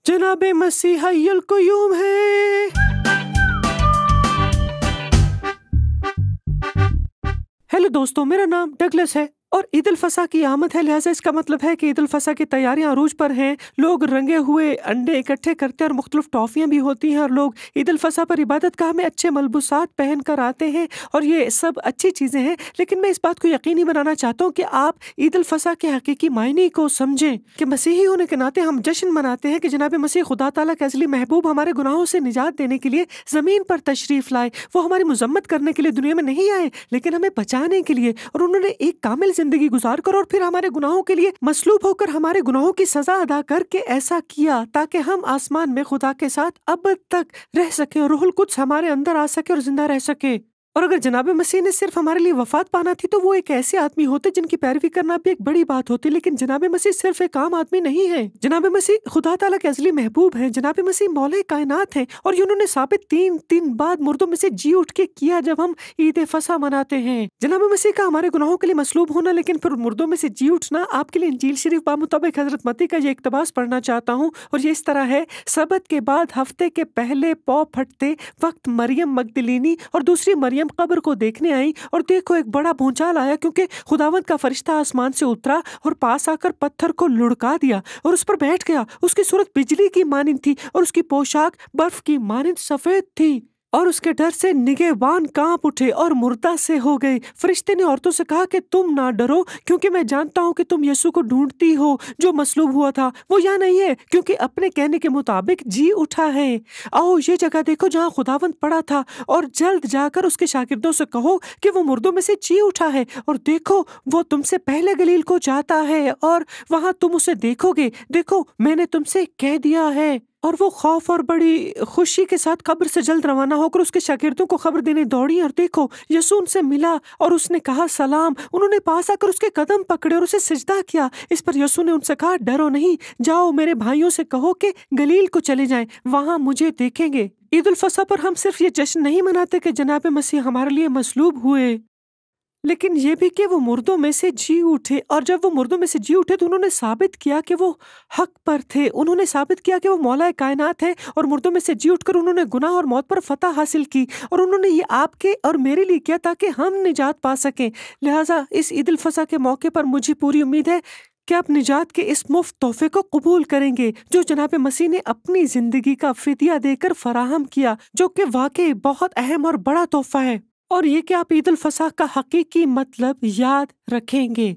جناب مسیح حی القیوم ہے۔ ہیلو دوستو، میرا نام ڈگلس ہے اور عید الفصح کی آمد ہے، لہٰذا اس کا مطلب ہے کہ عید الفصح کی تیاریاں عروج پر ہیں۔ لوگ رنگے ہوئے انڈے اکٹھے کرتے ہیں اور مختلف ٹافیاں بھی ہوتی ہیں، اور لوگ عید الفصح پر عبادت گاہ میں اچھے ملبوسات پہن کر آتے ہیں، اور یہ سب اچھی چیزیں ہیں، لیکن میں اس بات کو یقینی بنانا چاہتا ہوں کہ آپ عید الفصح کے حقیقی معنی کو سمجھیں کہ مسیحی ہونے کے ناطے ہم جشن مناتے ہیں کہ جناب مسیح خدا تعالیٰ کے ازلی محبوب ہمارے گناہوں سے نجات دینے کے لیے زمین پر تشریف لائے۔ وہ ہماری مذمت کرنے کے لیے دنیا میں نہیں آئے، لیکن ہمیں بچانے کے لیے، اور انہوں نے ایک کامل زندگی گزار کر اور پھر ہمارے گناہوں کے لیے مصلوب ہو کر ہمارے گناہوں کی سزا ادا کر کے ایسا کیا تاکہ ہم آسمان میں خدا کے ساتھ ابد تک رہ سکیں، اور روح القدس ہمارے اندر آ سکے اور زندہ رہ سکے۔ اور اگر جناب مسیح نے صرف ہمارے لیے وفات پانا تھی تو وہ ایک ایسے آدمی ہوتے جن کی پیروی کرنا بھی ایک بڑی بات ہوتی، لیکن جناب مسیح صرف ایک عام آدمی نہیں ہے۔ جناب مسیح خدا تعالیٰ کے ازلی محبوب ہیں، جناب مسیح مولا کائنات ہیں، اور یہ انہوں نے ثابت 3 دن بعد مردوں میں سے جی اٹھ کے کیا جب ہم عید فصح مناتے ہیں۔ جناب مسیح کا ہمارے گناہوں کے لیے مصلوب ہونا لیکن پھر مردوں میں سے جی اٹھنا، آپ کے لیے انجیل شریف بمطابق حضرت متی کا یہ اقتباس پڑھنا چاہتا ہوں، اور یہ اس طرح ہے: سبت کے بعد ہفتے کے پہلے پو پھٹتے وقت مریم مگدلینی اور دوسری مریم قبر کو دیکھنے آئی، اور دیکھو ایک بڑا بھونچال آیا کیونکہ خداوند کا فرشتہ آسمان سے اترا اور پاس آ کر پتھر کو لڑکا دیا اور اس پر بیٹھ گیا۔ اس کی صورت بجلی کی مانند تھی اور اس کی پوشاک برف کی مانند سفید تھی، اور اس کے ڈر سے نگہبان کانپ اٹھے اور مردہ سے ہو گئے۔ فرشتے نے عورتوں سے کہا کہ تم نہ ڈرو، کیونکہ میں جانتا ہوں کہ تم یسوع کو ڈھونڈتی ہو جو مصلوب ہوا تھا۔ وہ یہاں نہیں ہے، کیونکہ اپنے کہنے کے مطابق جی اٹھا ہے۔ آؤ یہ جگہ دیکھو جہاں خداوند پڑا تھا، اور جلد جا کر اس کے شاگردوں سے کہو کہ وہ مردوں میں سے جی اٹھا ہے، اور دیکھو وہ تم سے پہلے گلیل کو جاتا ہے اور وہاں تم اسے دیکھو گے۔ دیکھو میں نے تم سے کہہ دیا ہے۔ اور وہ خوف اور بڑی خوشی کے ساتھ قبر سے جلد روانہ ہو کر اس کے شاگردوں کو خبر دینے دوڑی، اور دیکھو یسوع ان سے ملا اور اس نے کہا سلام۔ انہوں نے پاس آ کر اس کے قدم پکڑے اور اسے سجدہ کیا۔ اس پر یسوع نے ان سے کہا ڈرو نہیں، جاؤ میرے بھائیوں سے کہو کہ گلیل کو چلے جائیں، وہاں مجھے دیکھیں گے۔ عید الفصح پر ہم صرف یہ جشن نہیں مناتے کہ جناب مسیح ہمارے لیے مصلوب ہوئے، لیکن یہ بھی کہ وہ مردوں میں سے جی اٹھے، اور جب وہ مردوں میں سے جی اٹھے تو انہوں نے ثابت کیا کہ وہ حق پر تھے۔ انہوں نے ثابت کیا کہ وہ مولا کائنات ہے، اور مردوں میں سے جی اٹھ کر انہوں نے گناہ اور موت پر فتح حاصل کی، اور انہوں نے یہ آپ کے اور میرے لیے کیا تاکہ ہم نجات پا سکیں۔ لہٰذا اس عید الفصح کے موقع پر مجھے پوری امید ہے کہ آپ نجات کے اس مفت تحفے کو قبول کریں گے جو جناب مسیح نے اپنی زندگی کا فدیہ دے کر فراہم کیا، جو کہ واقعی بہت اہم اور بڑا تحفہ ہے، اور یہ کہ آپ عید الفصح کا حقیقی مطلب یاد رکھیں گے۔